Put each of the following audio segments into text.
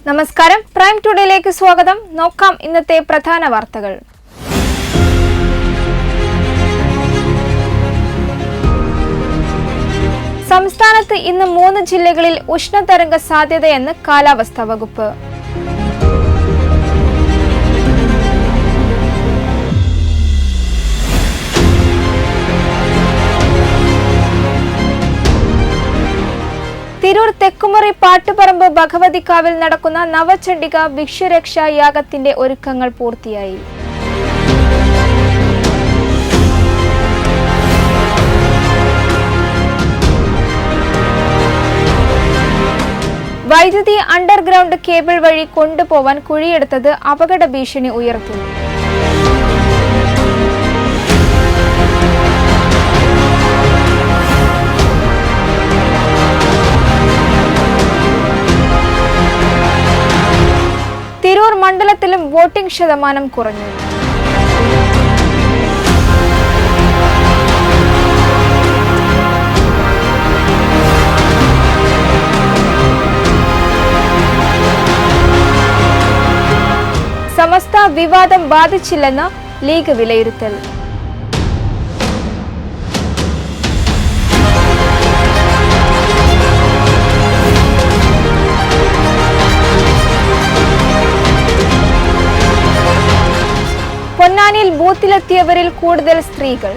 നമസ്കാരം, പ്രൈം ടുഡേയിലേക്ക് സ്വാഗതം. നോക്കാം ഇന്നത്തെ പ്രധാന വാർത്തകൾ. സംസ്ഥാനത്ത് ഇന്ന് 3 ജില്ലകളിൽ ഉഷ്ണതരംഗ സാധ്യതയെന്ന് കാലാവസ്ഥാ വകുപ്പ്. തിരൂർ തെക്കുമുറി പാട്ടുപറമ്പ് ഭഗവതിക്കാവിൽ നടക്കുന്ന നവചണ്ഡിക ഭിക്ഷുരക്ഷാ യാഗത്തിന്റെ ഒരുക്കങ്ങൾ പൂർത്തിയായി. വൈദ്യുതി അണ്ടർഗ്രൗണ്ട് കേബിൾ വഴി കൊണ്ടുപോവാൻ കുഴിയെടുത്തത് അപകട ഭീഷണി ഉയർത്തുന്നു. തിരൂർ മണ്ഡലത്തിലും വോട്ടിംഗ് ശതമാനം കുറഞ്ഞു. സമസ്ത വിവാദം ബാധിച്ചില്ലെന്ന് ലീഗ് വിലയിരുത്തൽ. പൊന്നാനിയിൽ ബൂത്തിലെത്തിയവരിൽ കൂടുതൽ സ്ത്രീകൾ.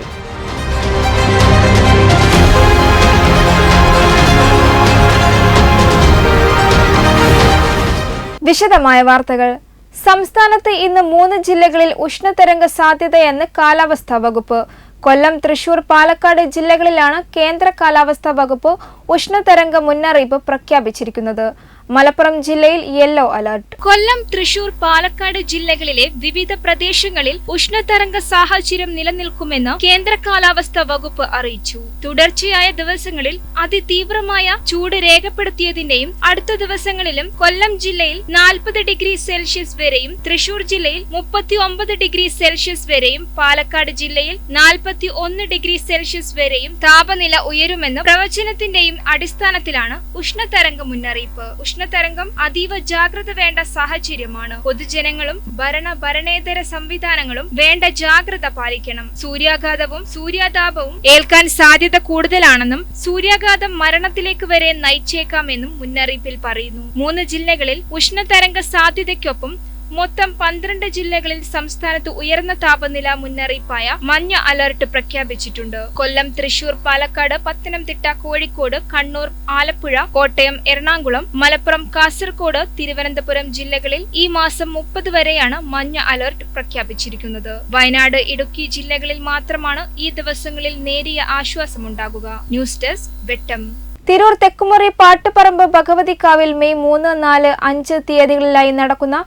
വിശദമായ വാർത്തകൾ. സംസ്ഥാനത്ത് ഇന്ന് 3 ജില്ലകളിൽ ഉഷ്ണതരംഗ സാധ്യതയെന്ന് കാലാവസ്ഥാ വകുപ്പ്. കൊല്ലം, തൃശൂർ, പാലക്കാട് ജില്ലകളിലാണ് കേന്ദ്ര കാലാവസ്ഥാ വകുപ്പ് ഉഷ്ണതരംഗ മുന്നറിയിപ്പ് പ്രഖ്യാപിച്ചിരിക്കുന്നത്. മലപ്പുറം ജില്ലയിൽ യെല്ലോ അലർട്ട്. കൊല്ലം, തൃശൂർ, പാലക്കാട് ജില്ലകളിലെ വിവിധ പ്രദേശങ്ങളിൽ ഉഷ്ണതരംഗ സാഹചര്യം നിലനിൽക്കുമെന്ന് കേന്ദ്ര കാലാവസ്ഥാ വകുപ്പ് അറിയിച്ചു. തുടർച്ചയായ ദിവസങ്ങളിൽ അതിതീവ്രമായ ചൂട് രേഖപ്പെടുത്തിയതിന്റെയും അടുത്ത ദിവസങ്ങളിലും കൊല്ലം ജില്ലയിൽ 40 ഡിഗ്രി സെൽഷ്യസ് വരെയും, തൃശൂർ ജില്ലയിൽ 39 ഡിഗ്രി സെൽഷ്യസ് വരെയും, പാലക്കാട് ജില്ലയിൽ 41 ഡിഗ്രി സെൽഷ്യസ് വരെയും താപനില ഉയരുമെന്ന് പ്രവചനത്തിന്റെയും അടിസ്ഥാനത്തിലാണ് ഉഷ്ണതരംഗ മുന്നറിയിപ്പ്. ഉഷ്ണതരംഗം അതീവ ജാഗ്രത വേണ്ട സാഹചര്യമാണ്. പൊതുജനങ്ങളും ഭരണേതര സംവിധാനങ്ങളും വേണ്ട ജാഗ്രത പാലിക്കണം. സൂര്യാഘാതവും സൂര്യാതാപവും ഏൽക്കാൻ സാധ്യത കൂടുതലാണെന്നും സൂര്യാഘാതം മരണത്തിലേക്ക് വരെ നയിച്ചേക്കാമെന്നും മുന്നറിയിപ്പിൽ പറയുന്നു. 3 ജില്ലകളിൽ ഉഷ്ണതരംഗ സാധ്യതയ്ക്കൊപ്പം മൊത്തം 12 ജില്ലകളിൽ സംസ്ഥാനത്ത് ഉയർന്ന താപനില മുന്നറിയിപ്പായ മഞ്ഞ അലർട്ട് പ്രഖ്യാപിച്ചിട്ടുണ്ട്. കൊല്ലം, തൃശൂർ, പാലക്കാട്, പത്തനംതിട്ട, കോഴിക്കോട്, കണ്ണൂർ, ആലപ്പുഴ, കോട്ടയം, എറണാകുളം, മലപ്പുറം, കാസർഗോഡ്, തിരുവനന്തപുരം ജില്ലകളിൽ ഈ മാസം 30 വരെയാണ് മഞ്ഞ അലർട്ട് പ്രഖ്യാപിച്ചിരിക്കുന്നത്. വയനാട്, ഇടുക്കി ജില്ലകളിൽ മാത്രമാണ് ഈ ദിവസങ്ങളിൽ നേരിയ ആശ്വാസമുണ്ടാകുക. ന്യൂസ് ഡെസ്ക് വെട്ടം. തിരൂർ തെക്കുമുറി പാട്ടുപറമ്പ് ഭഗവതിക്കാവിൽ മെയ് 3, 4, 5 തീയതികളിലായി നടക്കുന്ന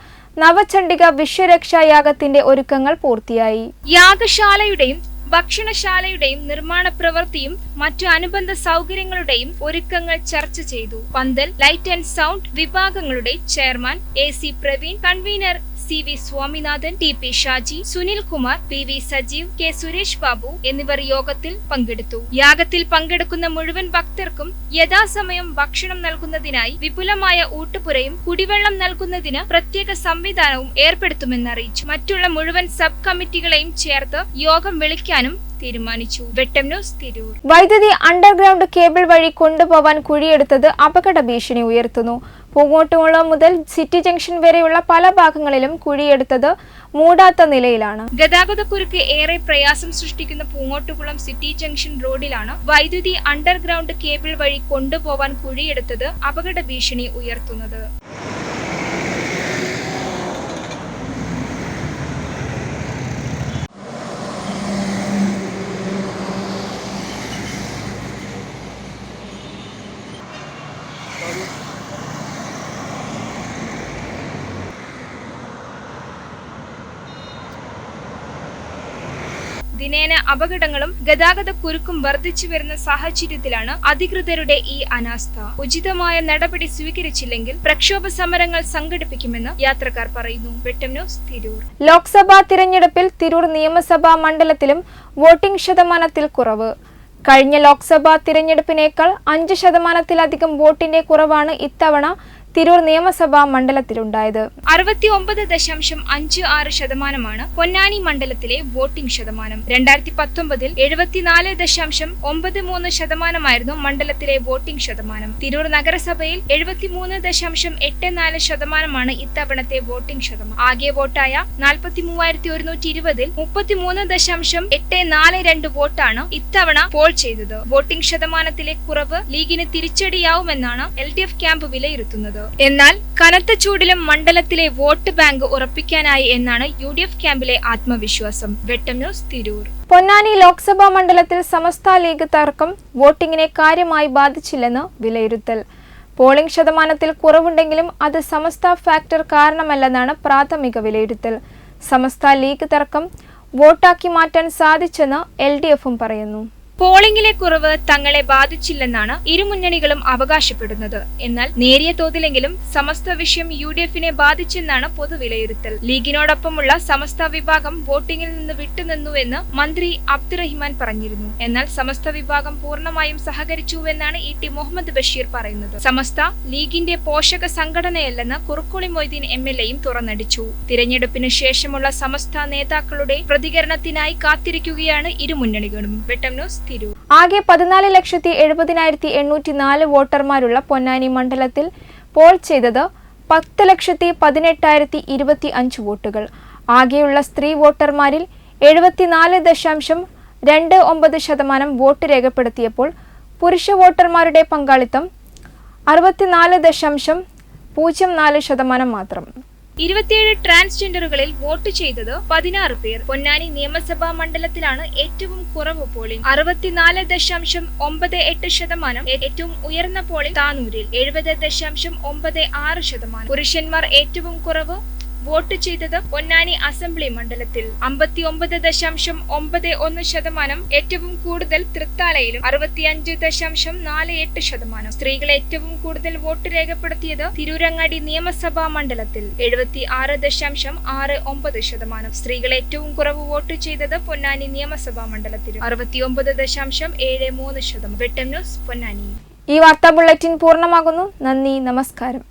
നവചണ്ഡിക ഭിക്ഷുരക്ഷാ യാഗത്തിന്റെ ഒരുക്കങ്ങൾ പൂർത്തിയായി. യാഗശാലയുടെയും ഭക്ഷണശാലയുടെയും നിർമ്മാണ പ്രവൃത്തിയും മറ്റു അനുബന്ധ സൗകര്യങ്ങളുടെയും ഒരുക്കങ്ങൾ ചർച്ച ചെയ്തു. പന്തൽ, ലൈറ്റ് ആൻഡ് സൗണ്ട് വിഭാഗങ്ങളുടെ chairman AC Praveen, convener CV Swaminathan, TP Shaji, Sunil Kumar, PV Sajeev, K Suresh Babu എന്നിവർ യോഗത്തിൽ പങ്കെടുത്തു. യാഗത്തിൽ പങ്കെടുക്കുന്ന മുഴുവൻ ഭക്തർക്കും യഥാസമയം ഭക്ഷണം നൽകുന്നതിനായി വിപുലമായ ഊട്ടുപുരയും കുടിവെള്ളം നൽകുന്നതിന് പ്രത്യേക സംവിധാനവും ഏർപ്പെടുത്തുമെന്നറിയിച്ചു. മറ്റുള്ള മുഴുവൻ സബ് കമ്മിറ്റികളെയും ചേർത്ത് യോഗം വിളിക്കാനും തീരുമാനിച്ചു. വെട്ടം ന്യൂസ്, തിരൂർ. വൈദ്യുതി അണ്ടർഗ്രൗണ്ട് കേബിൾ വഴി കൊണ്ടുപോവാൻ കുഴിയെടുത്തത് അപകട ഭീഷണി ഉയർത്തുന്നു. പൂങ്ങോട്ടുകുളം മുതൽ സിറ്റി ജംഗ്ഷൻ വരെയുള്ള പല ഭാഗങ്ങളിലും കുഴിയെടുത്തത് മൂടാത്ത നിലയിലാണ്. ഗതാഗതക്കുരുക്ക് ഏറെ പ്രയാസം സൃഷ്ടിക്കുന്ന പൂങ്ങോട്ടുകുളം സിറ്റി ജംഗ്ഷൻ റോഡിലാണ് വൈദ്യുതി അണ്ടർഗ്രൗണ്ട് കേബിൾ വഴി കൊണ്ടുപോവാൻ കുഴിയെടുത്തത് അപകട ഭീഷണി ഉയർത്തുന്നത്. ദിനേന അപകടങ്ങളും ഗതാഗത കുരുക്കും വർദ്ധിച്ചു വരുന്ന സാഹചര്യത്തിലാണ് അധികൃതരുടെ ഈ അനാസ്ഥ. ഉചിതമായ നടപടി സ്വീകരിച്ചില്ലെങ്കിൽ പ്രക്ഷോഭ സമരങ്ങൾ സംഘടിപ്പിക്കുമെന്ന് യാത്രക്കാർ പറയുന്നു. വെട്ടം ന്യൂസ്, തിരൂർ. ലോക്സഭാ തിരഞ്ഞെടുപ്പിൽ തിരൂർ നിയമസഭാ മണ്ഡലത്തിലും വോട്ടിംഗ് ശതമാനത്തിൽ കുറവ്. കഴിഞ്ഞ ലോക്സഭാ തിരഞ്ഞെടുപ്പിനേക്കാൾ 5% വോട്ടിന്റെ കുറവാണ് ഇത്തവണ തിരൂർ നിയമസഭാ മണ്ഡലത്തിലുണ്ടായത്. 69.56% പൊന്നാനി മണ്ഡലത്തിലെ വോട്ടിംഗ് ശതമാനം. 2019 74.93% മണ്ഡലത്തിലെ വോട്ടിംഗ് ശതമാനം. തിരൂർ നഗരസഭയിൽ 73.84% ഇത്തവണത്തെ വോട്ടിംഗ് ശതമാനം. ആകെ വോട്ടായ 43,120 33.842 വോട്ടാണ് ഇത്തവണ പോൾ ചെയ്തത്. വോട്ടിംഗ് ശതമാനത്തിലെ കുറവ് ലീഗിന് തിരിച്ചടിയാവുമെന്നാണ് LDF ക്യാമ്പ് വിലയിരുത്തുന്നത്. എന്നാൽ കനത്ത ചൂടിലും മണ്ഡലത്തിലെ വോട്ട് ബാങ്ക് ഉറപ്പിക്കാനായി എന്നാണ് UDF ക്യാമ്പിലെ ആത്മവിശ്വാസം. വെട്ടം ന്യൂസ്, തിരൂർ. പൊന്നാനി ലോക്സഭാ മണ്ഡലത്തിൽ സമസ്ത ലീഗ് തർക്കം വോട്ടിങ്ങിനെ കാര്യമായി ബാധിച്ചില്ലെന്ന് വിലയിരുത്തൽ. പോളിംഗ് ശതമാനത്തിൽ കുറവുണ്ടെങ്കിലും അത് സമസ്ത ഫാക്ടർ കാരണമല്ലെന്നാണ് പ്രാഥമിക വിലയിരുത്തൽ. സമസ്ത ലീഗ് തർക്കം വോട്ടാക്കി മാറ്റാൻ സാധിച്ചെന്ന് LDFും പറയുന്നു. പോളിംഗിലെ കുറവ് തങ്ങളെ ബാധിച്ചില്ലെന്നാണ് ഇരുമുന്നണികളും അവകാശപ്പെടുന്നത്. എന്നാൽ നേരിയ തോതിലെങ്കിലും സമസ്ത വിഷയം UDFിനെ ബാധിച്ചെന്നാണ് പൊതുവിലയിരുത്തൽ. ലീഗിനോടൊപ്പമുള്ള സമസ്ത വിഭാഗം വോട്ടിംഗിൽ നിന്ന് വിട്ടുനിന്നുവെന്ന് മന്ത്രി അബ്ദുറഹിമാൻ പറഞ്ഞിരുന്നു. എന്നാൽ സമസ്ത വിഭാഗം പൂർണ്ണമായും സഹകരിച്ചുവെന്നാണ് ET മുഹമ്മദ് ബഷീർ പറയുന്നത്. സമസ്ത ലീഗിന്റെ പോഷക സംഘടനയല്ലെന്ന് കുറുക്കോളി മൊയ്തീൻ MLAയും തുറന്നടിച്ചു. തിരഞ്ഞെടുപ്പിന് ശേഷമുള്ള സമസ്ത നേതാക്കളുടെ പ്രതികരണത്തിനായി കാത്തിരിക്കുകയാണ് ഇരുമുന്നണികളും. വെട്ടം ന്യൂസ്, തിരൂർ. ആകെ 14,70,804 വോട്ടർമാരുള്ള പൊന്നാനി മണ്ഡലത്തിൽ പോൾ ചെയ്തത് 10,18,025 വോട്ടുകൾ. ആകെയുള്ള സ്ത്രീ വോട്ടർമാരിൽ 74.29% വോട്ട് രേഖപ്പെടുത്തിയപ്പോൾ പുരുഷ വോട്ടർമാരുടെ പങ്കാളിത്തം 64.04% മാത്രം. 27 ട്രാൻസ്ജെൻഡറുകളിൽ വോട്ട് ചെയ്തത് 16 പേർ. പൊന്നാനി നിയമസഭാ മണ്ഡലത്തിലാണ് ഏറ്റവും കുറവ് പോളിംഗ്, 64.98%. ഏറ്റവും ഉയർന്ന പോളിംഗ് താനൂരിൽ 70.96%. പുരുഷന്മാർ ഏറ്റവും കുറവ് വോട്ട് ചെയ്തത് പൊന്നാനി അസംബ്ലി മണ്ഡലത്തിൽ 59.91%. ഏറ്റവും കൂടുതൽ തൃത്താലയിലും 65.48%. സ്ത്രീകൾ ഏറ്റവും കൂടുതൽ വോട്ട് രേഖപ്പെടുത്തിയത് തിരൂരങ്ങാടി നിയമസഭാ മണ്ഡലത്തിൽ 76.69%. സ്ത്രീകൾ ഏറ്റവും കുറവ് വോട്ട് ചെയ്തത് പൊന്നാനി നിയമസഭാ മണ്ഡലത്തിൽ 69.73%. വെട്ടം ന്യൂസ്, പൊന്നാനി. ഈ വാർത്താ ബുള്ളറ്റിൻ പൂർണ്ണമാകുന്നു. നന്ദി, നമസ്കാരം.